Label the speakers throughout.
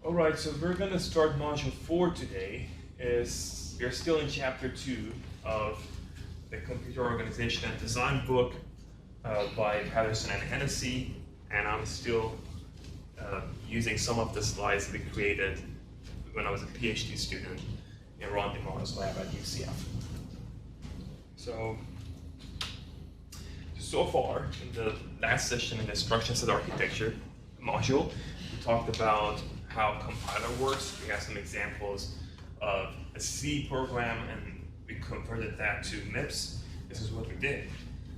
Speaker 1: Alright, so we're going to start module 4 today. We're still in chapter 2 of the Computer Organization and Design book by Patterson and Hennessy, and I'm still using some of the slides we created when I was a PhD student in Ron DeMar's lab at UCF. So far, in the last session in the Instructions and Architecture module, we talked about how compiler works. We have some examples of a C program, and we converted that to MIPS. This is what we did.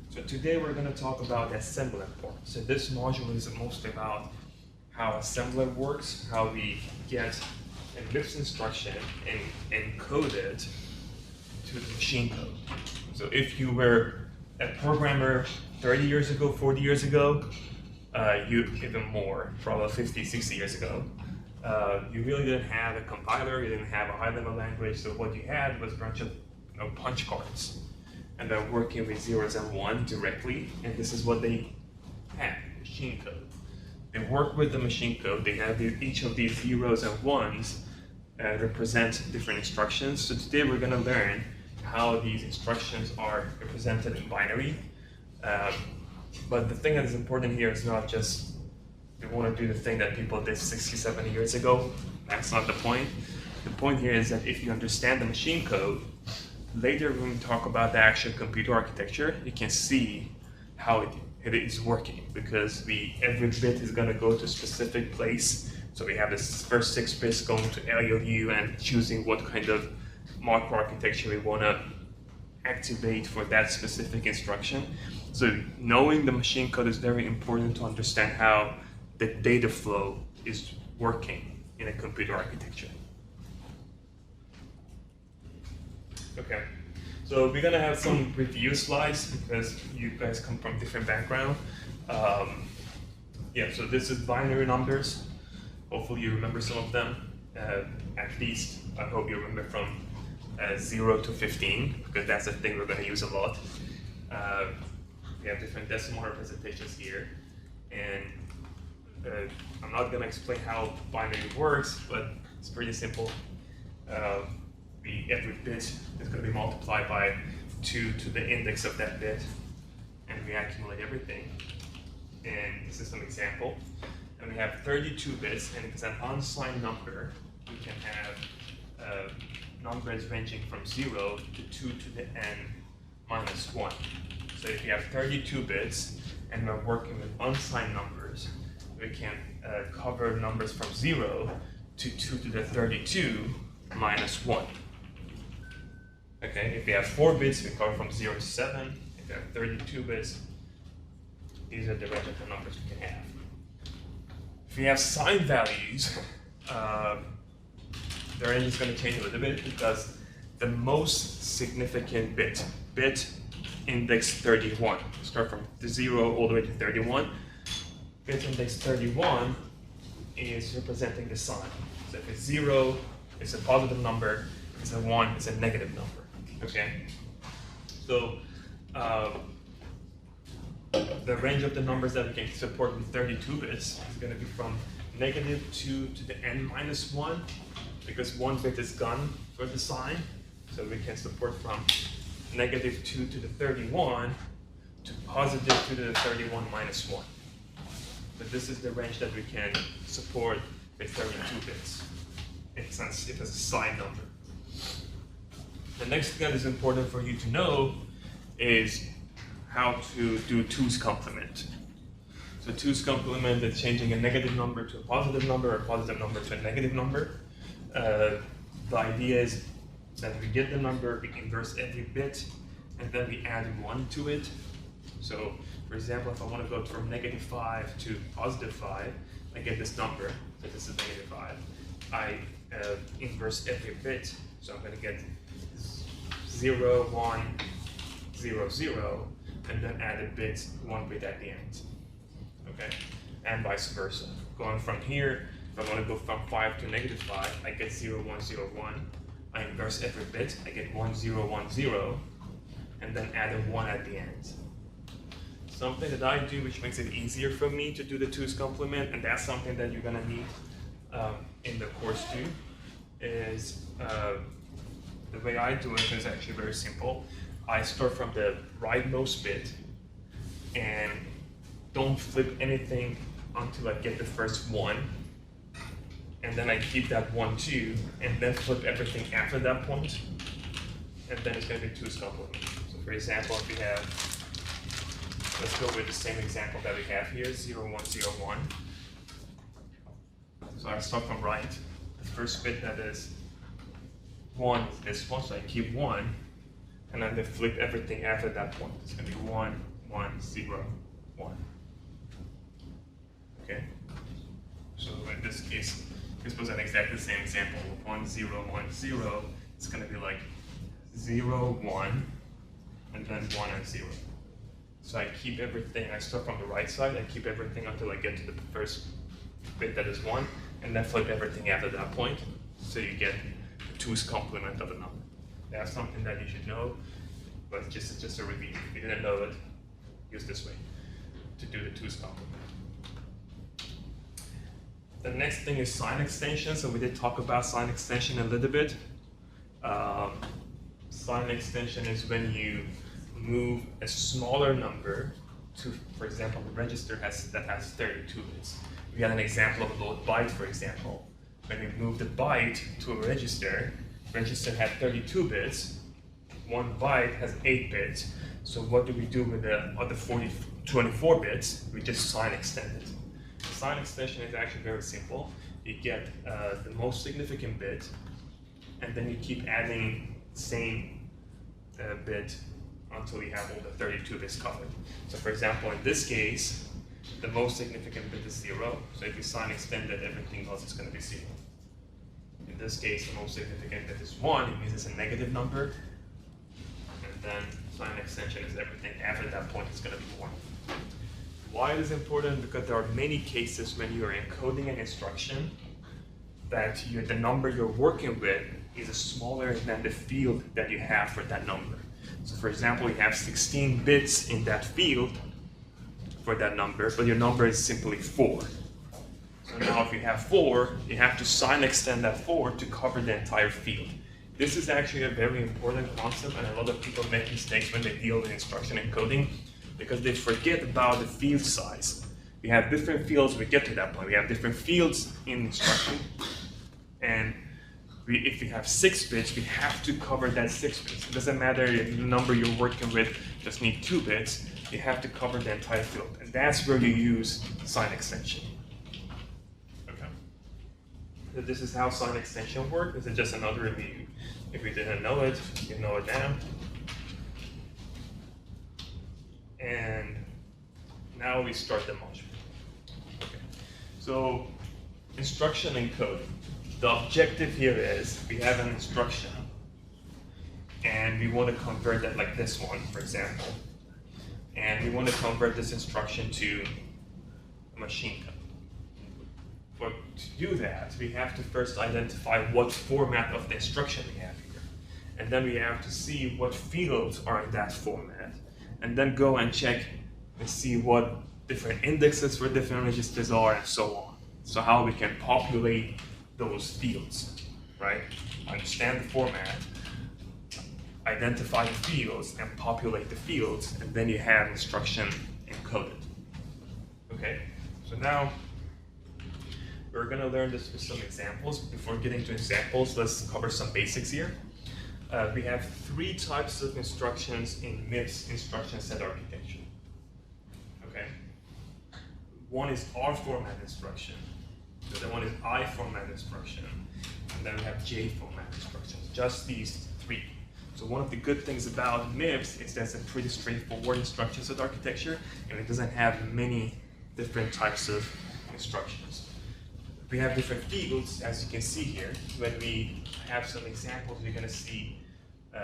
Speaker 1: So today we're going to talk about the assembler part. So this module is mostly about how assembler works, how we get a MIPS instruction and encode it to the machine code. So if you were a programmer 30 years ago, 40 years ago, even more, probably 50, 60 years ago, you really didn't have a compiler, you didn't have a high-level language, so what you had was a bunch of punch cards. And they're working with zeros and ones directly, and this is what they had, machine code. They work with the machine code, they have each of these zeros and ones represent different instructions. So today we're going to learn how these instructions are represented in binary. But the thing that is important here is not just we want to do the thing that people did 60, 70 years ago. That's not the point. The point here is that if you understand the machine code, later when we talk about the actual computer architecture, you can see how it is working, because every bit is going to go to a specific place. So we have this first 6 bits going to ALU and choosing what kind of microarchitecture we want to activate for that specific instruction. So knowing the machine code is very important to understand how the data flow is working in a computer architecture. Okay, so we're gonna have some review slides because you guys come from different background. Yeah, so this is binary numbers. Hopefully you remember some of them. At least I hope you remember from 0 to 15, because that's the thing we're going to use a lot. We have different decimal representations here, and I'm not going to explain how binary works, but it's pretty simple. Every bit is going to be multiplied by 2 to the index of that bit, and we accumulate everything. And this is some example. And we have 32 bits, and if it's an unsigned number, we can have numbers ranging from 0 to 2 to the n minus 1. So if you have 32 bits and we're working with unsigned numbers, we can cover numbers from 0 to 2 to the 32 minus 1. Okay, if you have 4 bits, we cover from 0 to 7. If you have 32 bits, these are the range of the numbers we can have. If you have signed values, the range is going to change a little bit, because the most significant bit index 31, start from the 0 all the way to 31. Bit index 31 is representing the sign. So if it's 0, it's a positive number. If it's a 1, it's a negative number. Okay. So the range of the numbers that we can support with 32 bits is going to be from -2 to the n minus 1, because 1 bit is gone for the sign. So we can support from -2 to the 31 to +2 to the 31 minus 1. But this is the range that we can support with 32 bits, if it's a signed number. The next thing that is important for you to know is how to do 2's complement. So 2's complement is changing a negative number to a positive number, or a positive number to a negative number. The idea is that we get the number, we inverse every bit, and then we add 1 to it. So, for example, if I want to go from -5 to +5, I get this number, so this is -5. I inverse every bit, so I'm going to get 0, 1, 0, 0, and then add a bit, 1 bit at the end. Okay, and vice versa. Going from here, if I want to go from 5 to -5, I get 0, 1, 0, 1. I inverse every bit, I get 1, 0, 1, 0, and then add a 1 at the end. Something that I do which makes it easier for me to do the 2's complement, and that's something that you're going to need in the course too is the way I do it is actually very simple. I start from the rightmost bit and don't flip anything until I get the first one. And then I keep that 1, 2, and then flip everything after that point. And then it's going to be 2's complement. So for example, if we have, let's go with the same example that we have here, 0, 1, 0, 1. So I start from right. The first bit that is 1 is this one, so I keep 1. And then they flip everything after that point. It's going to be 1, 1, 0, 1. Okay? So in this case, this was an exactly the same example. 1, 0, 1, 0. It's going to be like 0, 1, and then 1 and 0. So I keep everything, I start from the right side, I keep everything until I get to the first bit that is 1, and then flip everything after that point, so you get the 2's complement of a number. That's something that you should know, but it's just a review. If you didn't know it, use this way to do the 2's complement. The next thing is sign extension. So we did talk about sign extension a little bit. Sign extension is when you move a smaller number to, for example, the register that has 32 bits. We had an example of a load byte, for example. When we move the byte to a register had 32 bits, 1 byte has 8 bits. So what do we do with the other 24 bits? We just sign extend it. Sign extension is actually very simple. You get the most significant bit, and then you keep adding the same bit until you have all the 32 bits covered. So for example, in this case, the most significant bit is 0. So if you sign extend it, everything else is going to be 0. In this case, the most significant bit is 1. It means it's a negative number. And then sign extension is everything after that point is going to be 1. Why it is important? Because there are many cases when you are encoding an instruction that the number you're working with is smaller than the field that you have for that number. So for example, you have 16 bits in that field for that number, but your number is simply 4. So now if you have 4, you have to sign extend that 4 to cover the entire field. This is actually a very important concept, and a lot of people make mistakes when they deal with instruction encoding, because they forget about the field size. We have different fields, we get to that point. We have different fields in instruction, and if we have 6 bits, we have to cover that 6 bits. It doesn't matter if the number you're working with just need 2 bits, you have to cover the entire field. And that's where you use sign extension. Okay. So this is how sign extension works. This is just another review. If you didn't know it, you know it now. And now we start the module. Okay. So instruction encoding. The objective here is we have an instruction and we want to convert it like this one, for example. And we want to convert this instruction to a machine code. But to do that, we have to first identify what format of the instruction we have here. And then we have to see what fields are in that format. And then go and check and see what different indexes for different registers are and so on. So how we can populate those fields, right? Understand the format, identify the fields, and populate the fields, and then you have instruction encoded. Okay, so now we're gonna learn this with some examples. Before getting to examples, let's cover some basics here. We have 3 types of instructions in MIPS instruction set architecture. Okay, one is R format instruction. The other one is I format instruction, and then we have J format instructions, just these 3. So one of the good things about MIPS is that it's a pretty straightforward instruction set architecture, and it doesn't have many different types of instructions. We have different fields, as you can see here. When we have some examples, we're going to see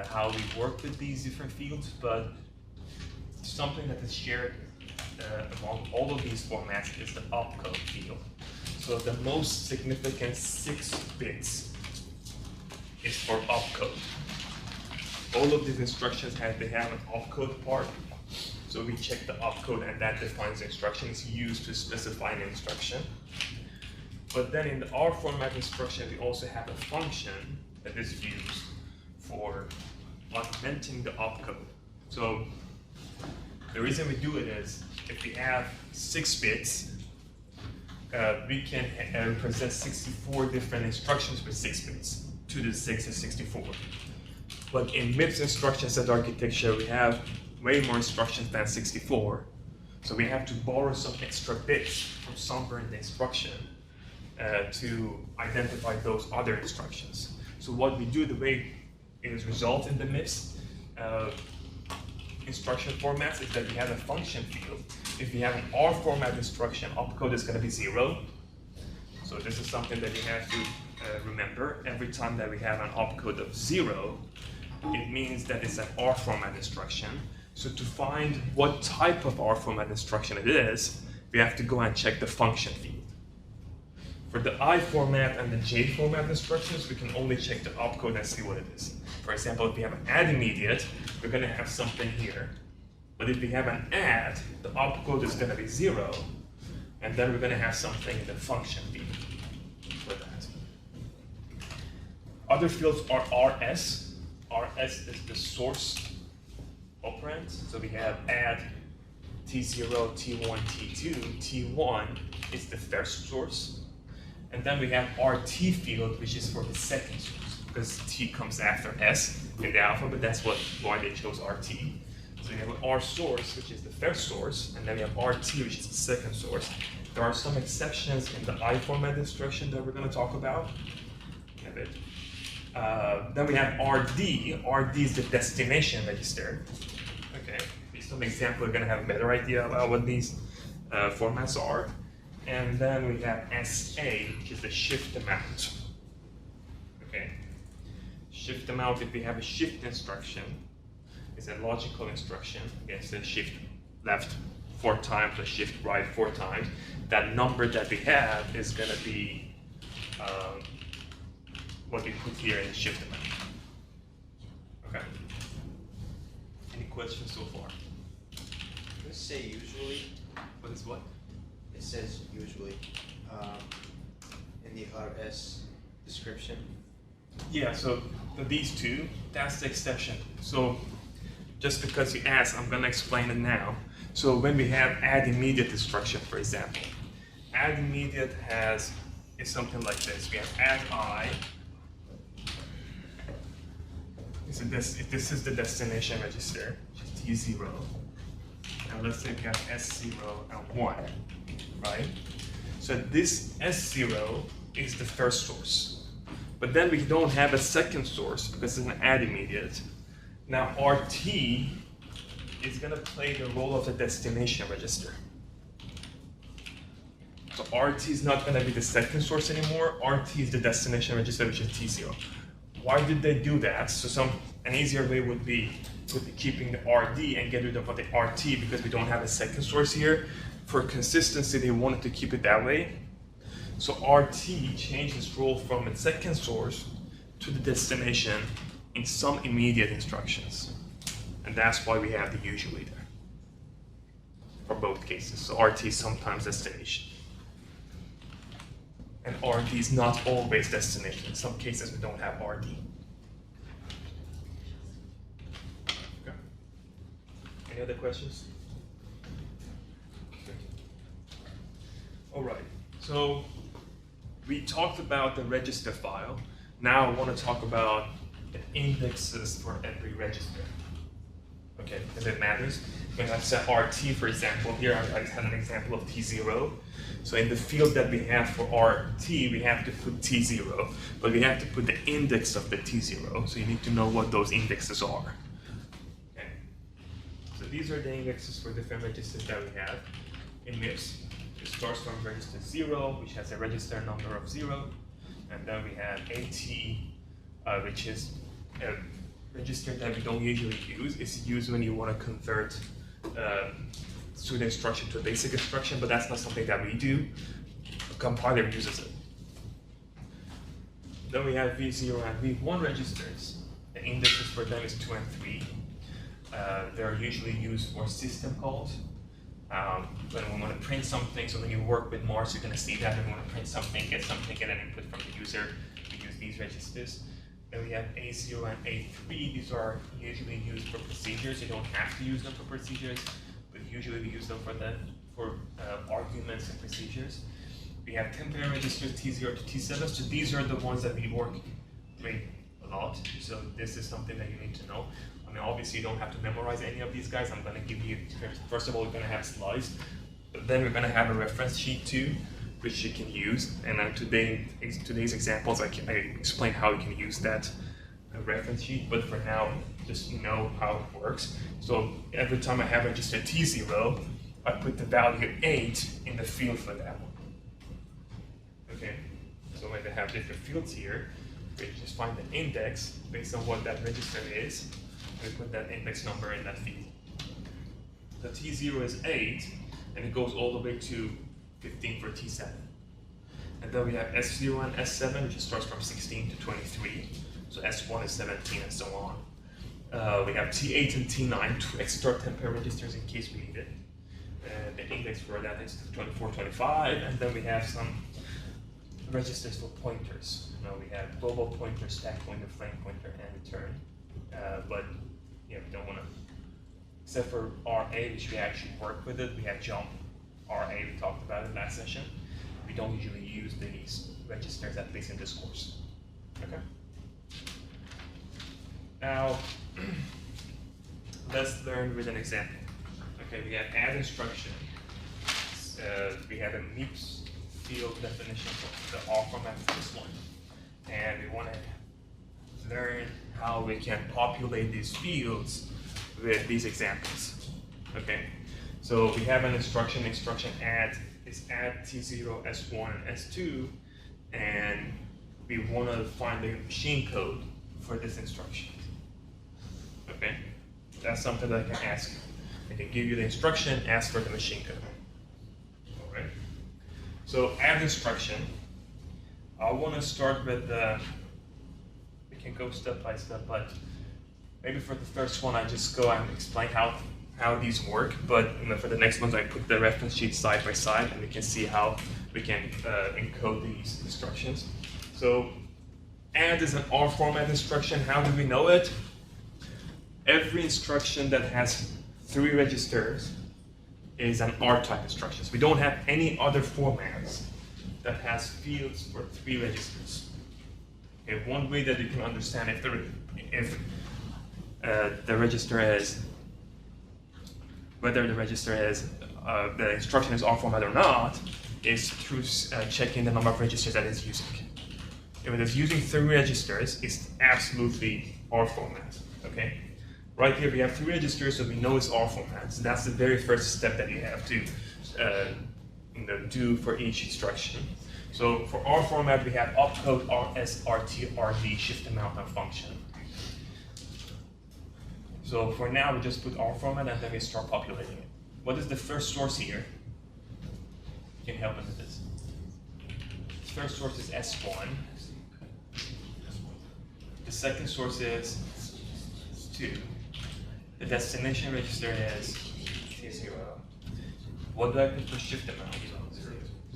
Speaker 1: how we work with these different fields, but something that is shared among all of these formats is the opcode field. So the most significant 6 bits is for opcode. All of these instructions have an opcode part. So we check the opcode, and that defines the instructions used to specify an instruction. But then in the R format instruction, we also have a function that is used for augmenting the opcode. So the reason we do it is if we have 6 bits, we can represent 64 different instructions with 6 bits. 2 to the 6 is 64. But in MIPS instruction set architecture, we have way more instructions than 64. So we have to borrow some extra bits from somewhere in the instruction to identify those other instructions. So what we do, the way it is resolved in the MIPS instruction formats, is that we have a function field. If we have an R format instruction, opcode is going to be 0. So this is something that you have to remember. Every time that we have an opcode of 0, it means that it's an R format instruction. So to find what type of R format instruction it is, we have to go and check the function field. For the I format and the J format instructions, we can only check the opcode and see what it is. For example, if we have an add immediate, we're going to have something here. But if we have an add, the opcode is going to be 0, and then we're going to have something in the function field for that. Other fields are RS. RS is the source operand. So we have add T0, T1, T2. T1 is the first source. And then we have RT field, which is for the second source, because T comes after S in the alphabet. That's why they chose RT. So we have an R source, which is the first source, and then we have RT, which is the second source. There are some exceptions in the I format instruction that we're going to talk about in a bit. Then we have RD. RD is the destination register. Okay, based on the example, we're going to have a better idea about what these formats are. And then we have SA, which is the shift amount. Okay, shift amount, if we have a shift instruction, is a logical instruction. It's a shift left 4 times or shift right 4 times. That number that we have is going to be what we put here in the shift amount. Okay. Any questions so far?
Speaker 2: Let's say usually.
Speaker 1: What is what?
Speaker 2: It says usually in the RS description.
Speaker 1: Yeah, so these two, that's the exception. So just because you asked, I'm going to explain it now. So when we have add immediate instruction, for example, add immediate is something like this. We have add I. So this is the destination register, which is T0. And let's say we have S0 and 1, right? So this S0 is the first source. But then we don't have a second source because it's an add immediate. Now RT is going to play the role of the destination register. So RT is not going to be the second source anymore. RT is the destination register, which is T0. Why did they do that? So an easier way would be keeping the RD and get rid of the RT because we don't have a second source here. For consistency, they wanted to keep it that way. So RT changed its role from its second source to the destination in some immediate instructions. And that's why we have the usually there for both cases. So RT is sometimes destination. And RD is not always destination. In some cases, we don't have RD. Okay. Any other questions? Okay. All right. So we talked about the register file. Now I want to talk about the indexes for every register. Okay, because it matters. When I set RT, for example, here I had an example of T0. So in the field that we have for RT, we have to put T0, but we have to put the index of the T0. So you need to know what those indexes are. Okay. So these are the indexes for different registers that we have in MIPS. It starts from register 0, which has a register number of 0, and then we have AT, which is a register that we don't usually use. It's used when you want to convert pseudo instruction to a basic instruction, but that's not something that we do. The compiler uses it. Then we have V0 and V1 registers. The indexes for them is 2 and 3. They're usually used for system calls. When we want to print something, so when you work with Morse, you're going to see that. When we want to print something, get an input from the user, we use these registers. Then we have A0 and A3. These are usually used for procedures. You don't have to use them for procedures, but usually we use them for arguments and procedures. We have temporary registers T0 to T7. So these are the ones that we work with a lot. So this is something that you need to know. I mean, obviously you don't have to memorize any of these guys. I'm going to give you, first of all, we're going to have slides, but then we're going to have a reference sheet too, which you can use. And today's examples, I explain how you can use that reference sheet. But for now, just know how it works. So every time I have register T0, I put the value 8 in the field for that one. Okay. So when they have different fields here, we just find the index based on what that register is. We put that index number in that field. The T0 is 8, and it goes all the way to 15 for T7. And then we have S0 and S7, which starts from 16 to 23. So S1 is 17 and so on. We have T8 and T9, 2 extra temporary registers in case we need it. The index for that is 24, 25, and then we have some registers for pointers. We have global pointer, stack pointer, frame pointer, and return. But we don't want to, except for RA, which we actually work with it. We have jump RA, we talked about it last session. We don't usually use these registers, at least in this course. Okay. Now, let's learn with an example. Okay, we have add instruction. We have a MIPS field definition for the R format for this one. And we want to learn how we can populate these fields with these examples. Okay, so we have an instruction add is add T0, S1, and S2, and we want to find the machine code for this instruction. Okay, that's something that I can ask. I can give you the instruction, ask for the machine code. All right. So add instruction. I want to start with the. We can go step by step, but maybe for the first one, I just go and explain how these work. But for the next ones, I put the reference sheet side by side, and we can see how we can encode these instructions. So add is an R format instruction. How do we know it? Every instruction that has 3 registers is an R-type instruction. So we don't have any other formats that has fields for 3 registers. Okay, one way that you can understand if the register is, whether the register is, the instruction is R format or not, is through checking the number of registers that it's using. If it is using 3 registers, it's absolutely R format. Okay. Right here we have 3 registers, so we know it's R format. So that's the very first step that you have to do for each instruction. So for R format, we have opcode, RS, RT, RD, shift amount, and function. So for now, we just put R format and then we start populating it. What is the first source here? You can help us with this. The first source is S1. The second source is 2. The destination register is T0. What do I put for shift amount?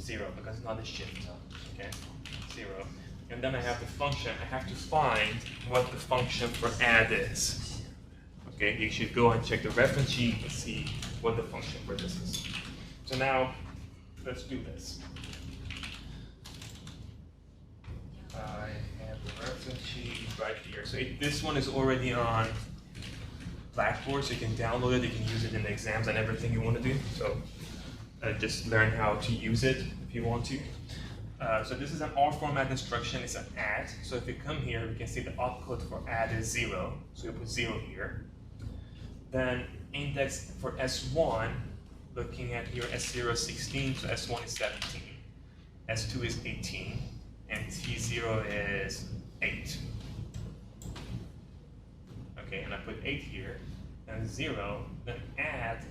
Speaker 1: 0, because it's not a shift. Okay, 0. And then I have the function. I have to find what the function for add is. Okay, you should go and check the reference sheet and see what the function for this is. So now, let's do this. I have the reference sheet right here. So this one is already on Blackboard, so you can download it, you can use it in the exams and everything you want to do. So just learn how to use it if you want to. So this is an R format instruction, it's an add. So if you come here, we can see the opcode for add is 0. So you put 0 here. Then index for S1, looking at here, S0 is 16, so S1 is 17. S2 is 18, and T0 is 8. Okay, and I put 8 here, and 0, then add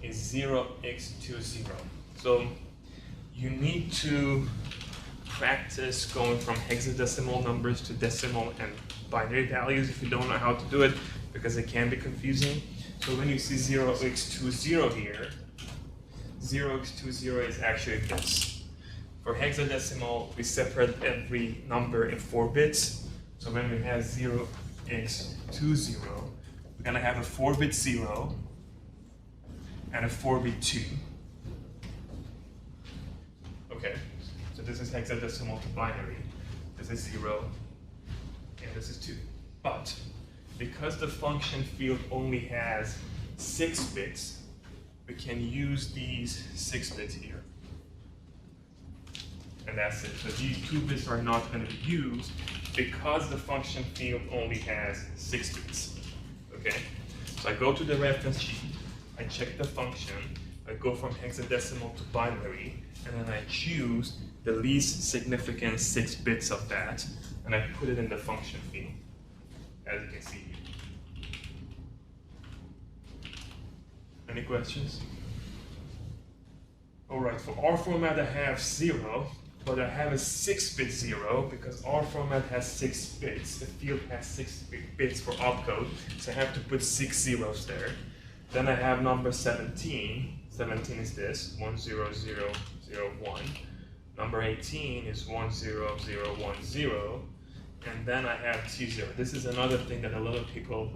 Speaker 1: is 0x20. So you need to practice going from hexadecimal numbers to decimal and binary values if you don't know how to do it, because it can be confusing. So when you see 0x20 here, 0x20 is actually this. For hexadecimal, we separate every number in 4 bits. So when we have 0x20, we're gonna have a 4-bit 0 and a 4-bit 2. Okay, so this is hexadecimal to binary. This is 0 and this is 2. But because the function field only has 6 bits, we can use these 6 bits here. And that's it. So these 2 bits are not going to be used because the function field only has 6 bits. Okay? So I go to the reference sheet, I check the function, I go from hexadecimal to binary, and then I choose the least significant 6 bits of that, and I put it in the function field, as you can see here. Any questions? Alright, for our format I have 0, but I have a 6-bit 0 because our format has 6 bits. The field has 6 bits for opcode, so I have to put 6 zeros there. Then I have number 17. 17 is this, 10001. Number 18 is 10010. And then I have T0. This is another thing that a lot of people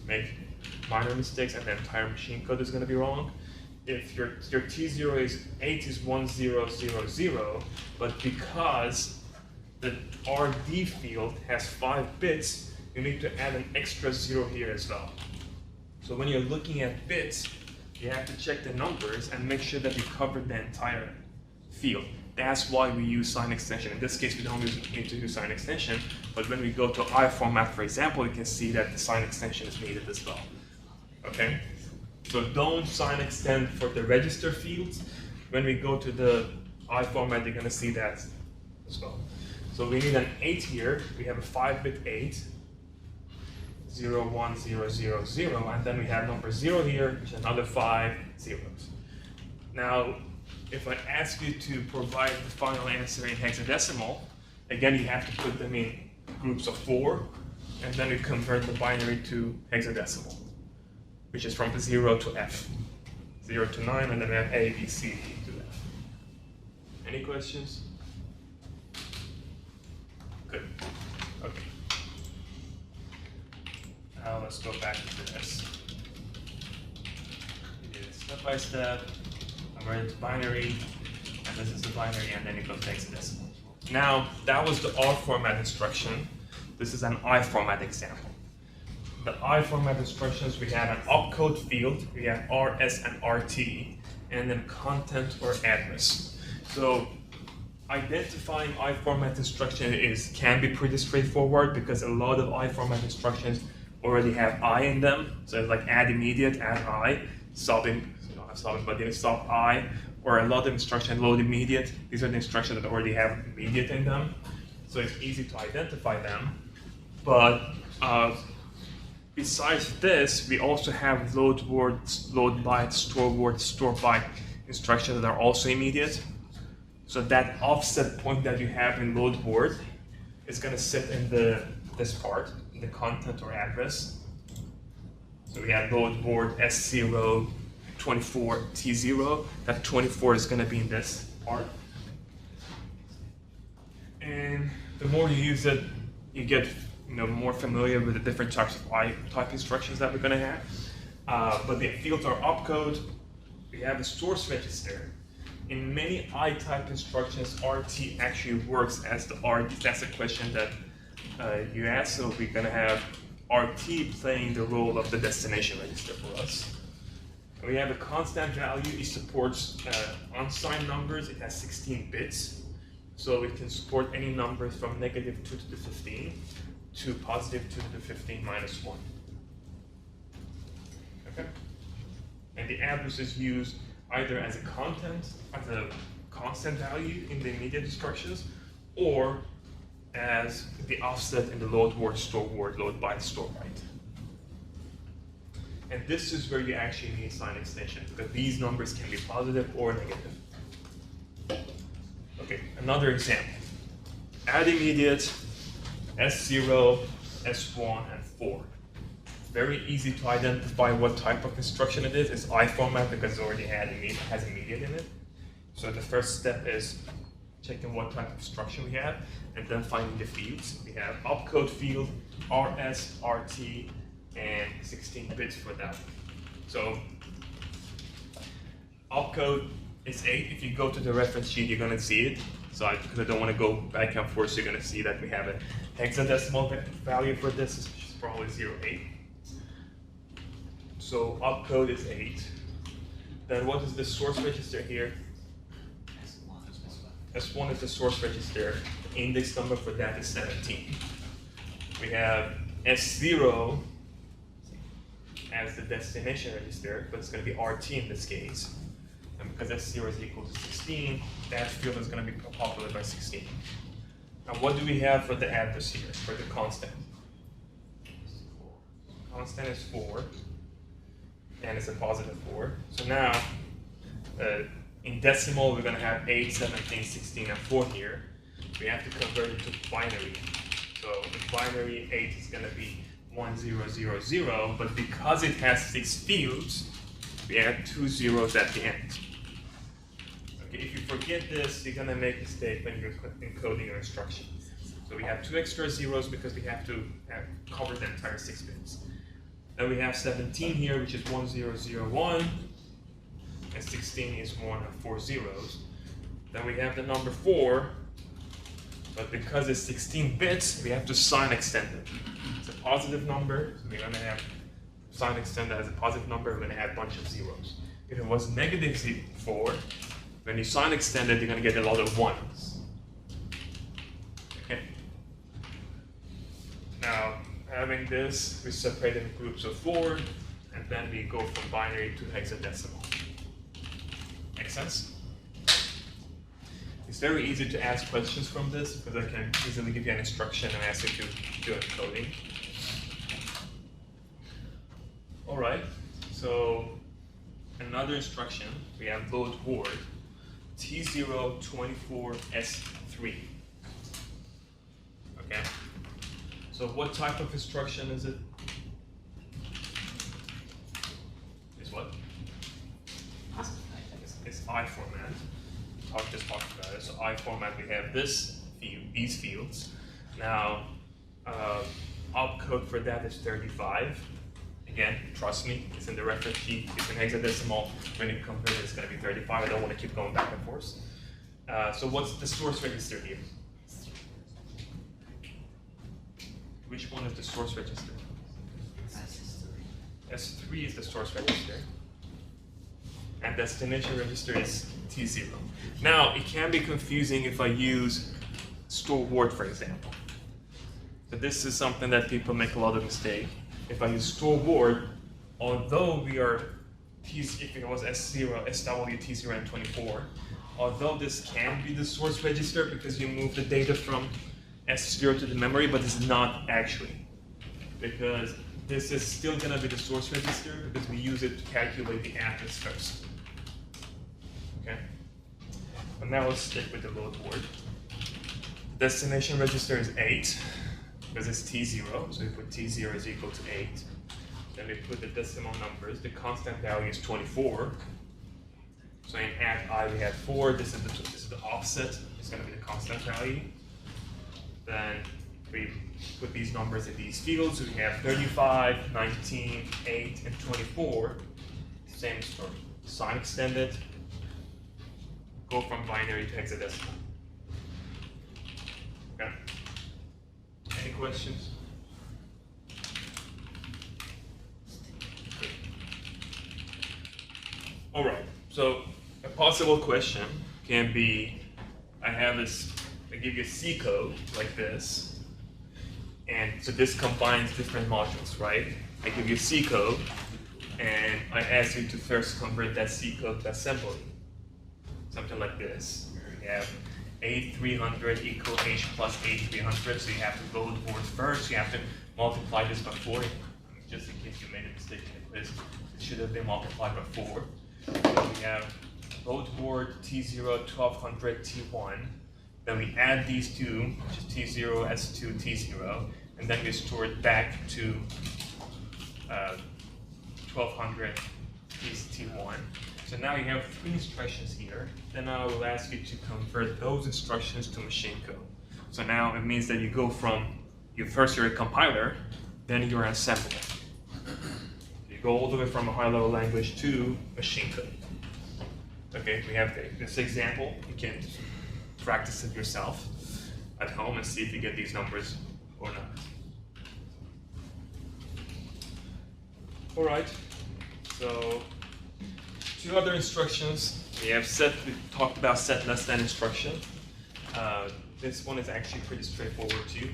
Speaker 1: make minor mistakes, and the entire machine code is going to be wrong. If your T0 is 8 is 1000, but because the RD field has 5 bits, you need to add an extra 0 here as well. So when you're looking at bits, you have to check the numbers and make sure that you cover the entire field. That's why we use sign extension. In this case, we don't need to use sign extension, but when we go to I format, for example, you can see that the sign extension is needed as well. Okay? So don't sign extend for the register fields. When we go to the I format, you're going to see that as well. So we need an 8 here. We have a 5-bit 8, 0, 1, 0, 0, 0, and then we have number 0 here, which is another 5 zeros. Now, if I ask you to provide the final answer in hexadecimal, again, you have to put them in groups of 4, and then we convert the binary to hexadecimal, which is from 0 to F. 0 to 9, and then we have A, B, C, D to F. Any questions? Good. Okay. Now let's go back to this. We did it step by step. Convert it to binary, and this is the binary, and then it goes to hexadecimal. Now, that was the R format instruction. This is an I format example. The I format instructions, we have an opcode field, we have RS and RT, and then content or address. So identifying I format instruction can be pretty straightforward because a lot of I format instructions already have I in them. So it's like add immediate, add I, stop I, or a lot of instructions load immediate. These are the instructions that already have immediate in them. So it's easy to identify them. But besides this, we also have load word, load byte, store word, store byte instructions that are also immediate. So that offset point that you have in load word is going to sit in this part, in the content or address. So we have load word S0 24 T0. That 24 is going to be in this part. And the more you use it, you get more familiar with the different types of I-type instructions that we're going to have. But the fields are opcode. We have a source register. In many I-type instructions, RT actually works as the RD. That's a question that you asked. So we're going to have RT playing the role of the destination register for us. And we have a constant value. It supports unsigned numbers. It has 16 bits. So it can support any numbers from -2 to the 15 to +2 to the 15 minus 1. Okay? And the address is used either as a constant value in the immediate instructions, or as the offset in the load word, load byte, store byte. And this is where you actually need sign extension, because these numbers can be positive or negative. Okay, another example. Add immediate, S0, S1, and 4. very easy to identify what type of instruction it is. It's I format because it already has immediate in it. So the first step is checking what type of instruction we have, and then finding the fields. We have opcode field, RS, RT, and 16 bits for that. So opcode is 8. If you go to the reference sheet, you're gonna see it. So because I don't want to go back and forth, so you're gonna see that we have a hexadecimal value for this, which is probably 08. So opcode is 8. Then what is the source register here? S1 is the source register. The index number for that is 17. We have S0 as the destination register, but it's going to be RT in this case. And because S0 is equal to 16, that field is going to be populated by 16. Now what do we have for the address here, for the constant? Constant is 4, and it's a positive 4. So now, in decimal, we're going to have 8, 17, 16, and 4 here. We have to convert it to binary. So in binary, 8 is going to be 1, 0, 0, 0, but because it has 6 fields, we add 2 zeros at the end. Okay, if you forget this, you're going to make a mistake when you're encoding your instruction. So we have 2 extra zeros because we have to cover the entire 6 bits. Then we have 17 here, which is 1, 0, 0, 1. And 16 is 1 and 4 zeros. Then we have the number 4, but because it's 16 bits, we have to sign extend it. It's a positive number, so we're going to have sign extend it as a positive number, we're going to add a bunch of zeros. If it was negative 4, when you sign extend it, you're going to get a lot of 1s. Okay. Now, having this, we separate in groups of 4, and then we go from binary to hexadecimal. Make sense? It's very easy to ask questions from this because I can easily give you an instruction and ask you to do encoding. All right, so another instruction, we have load word T024S3. Okay, so what type of instruction is it? Is what? It's I format. Just talked about it. So I format, we have this field, these fields. Now, opcode for that is 35. Again, trust me, it's in the reference sheet. It's in hexadecimal. When you convert it, it's going to be 35. I don't want to keep going back and forth. So what's the source register here? Which one is the source register? S3 is the source register. And destination register is T0. Now, it can be confusing if I use store word, for example. So this is something that people make a lot of mistake. If I use store word, although we are, if it was S0, SW, T0, and 24, although this can be the source register because you move the data from S0 to the memory, but it's not actually. Because this is still going to be the source register because we use it to calculate the address first. Okay? But now let's stick with the load word. Destination register is 8 because it's T0. So we put T0 is equal to 8. Then we put the decimal numbers. The constant value is 24. So in ADDI we have 4. This is the offset. It's going to be the constant value. Then we put these numbers in these fields. So we have 35, 19, 8, and 24. Same story. Sign extended. Go from binary to hexadecimal. Okay. Any questions? Good. All right. So a possible question can be, I give you a C code like this, and so this combines different modules, right? I give you a C code, and I ask you to first convert that C code to assembly. Something like this. We have A300 equal H plus A300, so you have to load word first, you have to multiply this by 4. Just in case you made a mistake in the quiz, it should have been multiplied by 4. So we have load word T0, 1200, T1. Then we add these two, which is T0, S2, T0, and then we store it back to 1200 is T1. So now you have 3 instructions here. Then I will ask you to convert those instructions to machine code. So now it means that you go from, first you're a compiler, then you're an assembler. You go all the way from a high-level language to machine code. Okay, we have this example. You can practice it yourself at home and see if you get these numbers or not. All right, so 2 other instructions. We have we talked about set less than instruction. This one is actually pretty straightforward too.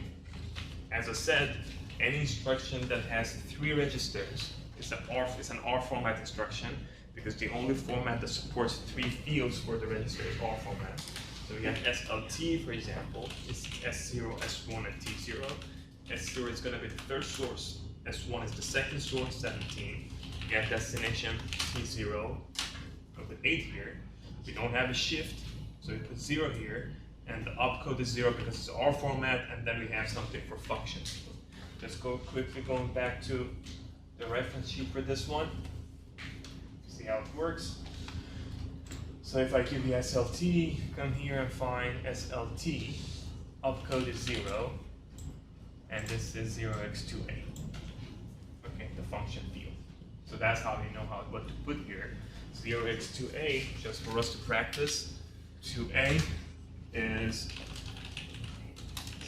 Speaker 1: As I said, any instruction that has 3 registers is an R format instruction, because the only format that supports 3 fields for the register is R format. So we have SLT, for example, is S0, S1, and T0. S0 is going to be the 3rd source. S1 is the 2nd source, 17. We have destination T0 with 8 here. We don't have a shift, so we put 0 here. And the opcode is 0 because it's R format, and then we have something for functions. Just quickly going back to the reference sheet for this one. See how it works. So if I give you SLT, come here and find SLT, opcode is 0, and this is 0x2a. Okay, the function field. So that's how you know what to put here. 0x2a, just for us to practice. 2a is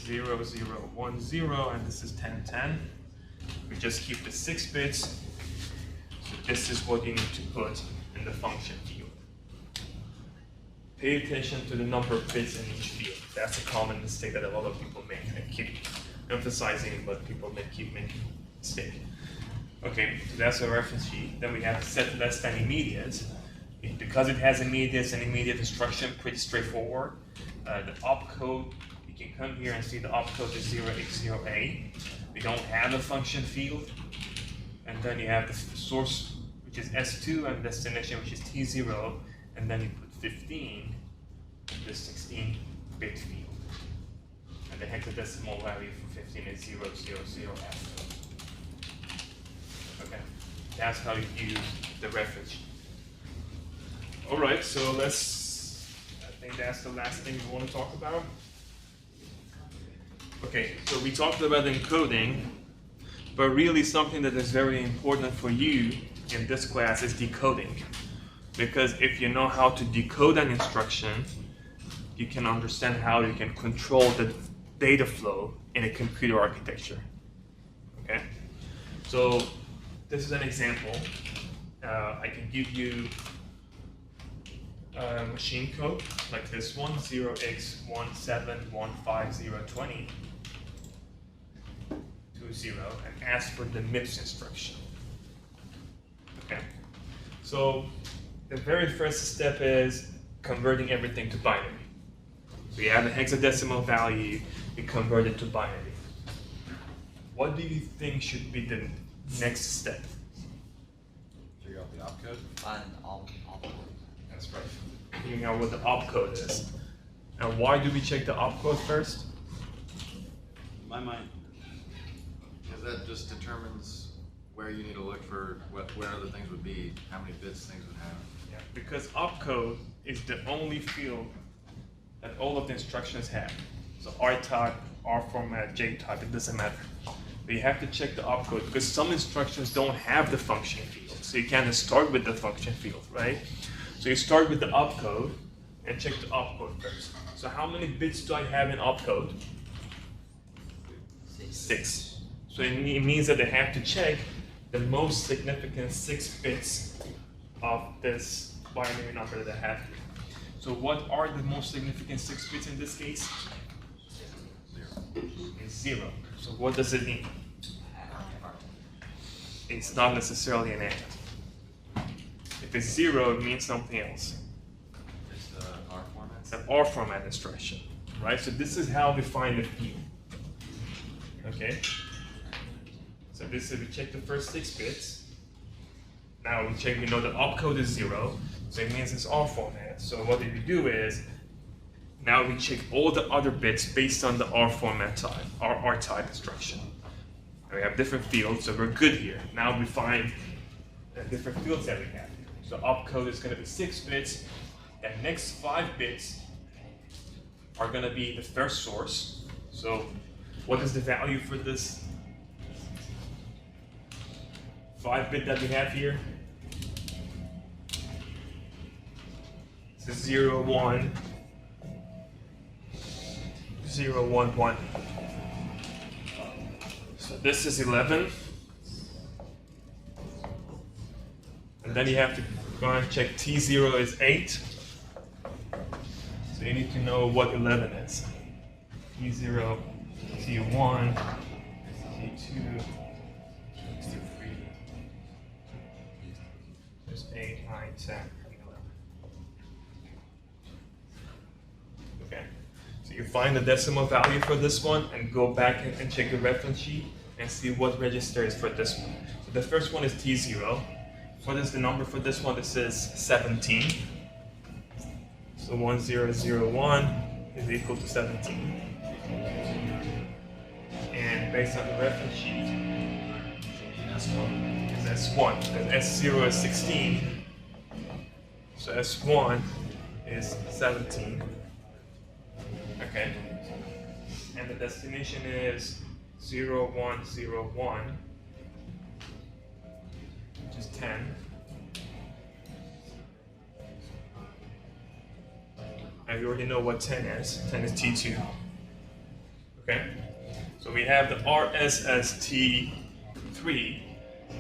Speaker 1: 0, 0, 1, 0, and this is 10, 10. We just keep the 6 bits. So this is what you need to put in the function field. Pay attention to the number of bits in each field. That's a common mistake that a lot of people make. I keep emphasizing it, but people keep making mistake. Okay, so that's a reference sheet. Then we have set less than immediate. Because it has immediate and immediate instruction, pretty straightforward. The opcode, you can come here and see the opcode is 0x0a. We don't have a function field. And then you have the source, which is S2, and destination, which is T0. And then you put 15, this 16-bit field. And the hexadecimal value for 15 is 000F. Okay, that's how you use the reference sheet. All right, so I think that's the last thing we want to talk about. Okay, so we talked about encoding, but really something that is very important for you in this class is decoding. Because if you know how to decode an instruction, you can understand how you can control the data flow in a computer architecture. Okay, so this is an example. I can give you machine code like this one, 0x1715020 and ask for the MIPS instruction. Okay, so the very first step is converting everything to binary. We have a hexadecimal value, we convert it to binary. What do you think should be the next step?
Speaker 3: Figure out the opcode?
Speaker 4: Find all
Speaker 3: That's right.
Speaker 1: Figuring out what the opcode is. And why do we check the opcode first?
Speaker 3: In my mind, because that just determines where you need to look for where other things would be, how many bits things would have.
Speaker 1: Yeah, because opcode is the only field that all of the instructions have. So R type, R format, J type, it doesn't matter. But you have to check the opcode because some instructions don't have the function field. So you can't start with the function field, right? So you start with the opcode and check the opcode first. So how many bits do I have in opcode? 6. So it means that I have to check the most significant 6 bits of this binary number that I have here. So what are the most significant 6 bits in this case? 0. So what does it mean? It's not necessarily an AND. If it's 0, it means something else.
Speaker 3: It's the R format.
Speaker 1: It's an R format instruction, right? So this is how we find the field. Okay? So this is, we check the first 6 bits. Now we know the opcode is 0, so it means it's R format. So what we do is, now we check all the other bits based on the R format type, R type instruction. And we have different fields, so we're good here. Now we find the different fields that we have. So opcode is going to be 6 bits. The next 5 bits are going to be the first source. So what is the value for this 5-bit that we have here? This is 0, 1, 0, 1, 1. So this is 11. And then you have to go and check T0 is 8. So you need to know what 11 is. T0, T1, T2, T3. There's 8, 9, 10, and 11. Okay. So you find the decimal value for this one and go back and check the reference sheet and see what register is for this one. So the first one is T0. What is the number for this one? This is 17. So 1001 is equal to 17. And based on the reference sheet, S1 is S1. Because S0 is 16. So S1 is 17. Okay. And the destination is 0101. Which is 10. And we already know what 10 is. 10 is T2. Okay? So we have the RS as T3.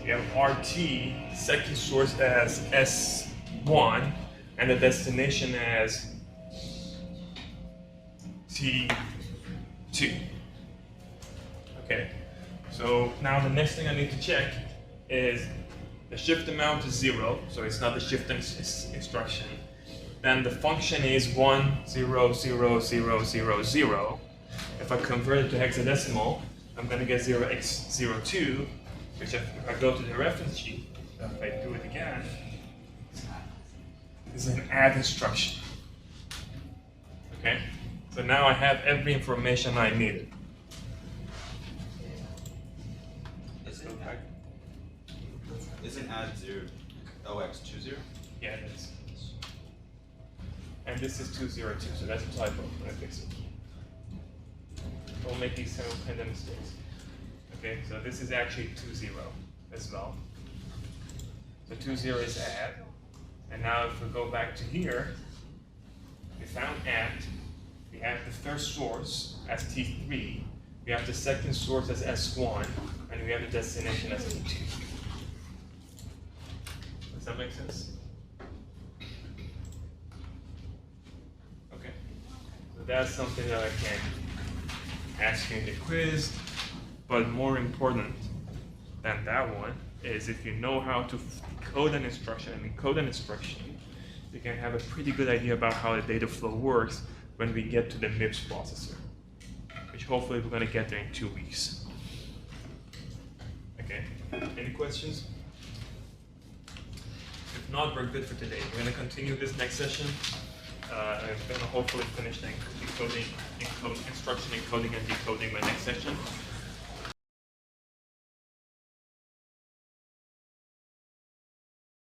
Speaker 1: We have RT, second source as S1, and the destination as T2. Okay? So now the next thing I need to check is the shift amount is 0, so it's not the shift instruction. Then the function is 1, 0, 0, 0, 0, 0. If I convert it to hexadecimal, I'm going to get 0x02, which if I go to the reference sheet, if I do it again, is an add instruction. Okay? So now I have every information I needed.
Speaker 4: Isn't add 0 OX20?
Speaker 1: Yeah, it is. And this is 202, so that's a typo. I fix it. Don't make these kind of mistakes. Okay, so this is actually 20 as well. So 20 is add. And now if we go back to here, we found add. We have the first source as T3. We have the second source as S1. And we have the destination as T2. Does that make sense? Okay. So that's something that I can ask you in the quiz. But more important than that one is if you know how to code an instruction and encode an instruction, you can have a pretty good idea about how the data flow works when we get to the MIPS processor, which hopefully we're going to get there in 2 weeks. Okay, any questions? If not, we're good for today. We're going to continue this next session. I'm going to hopefully finish the instruction encoding and decoding my next session.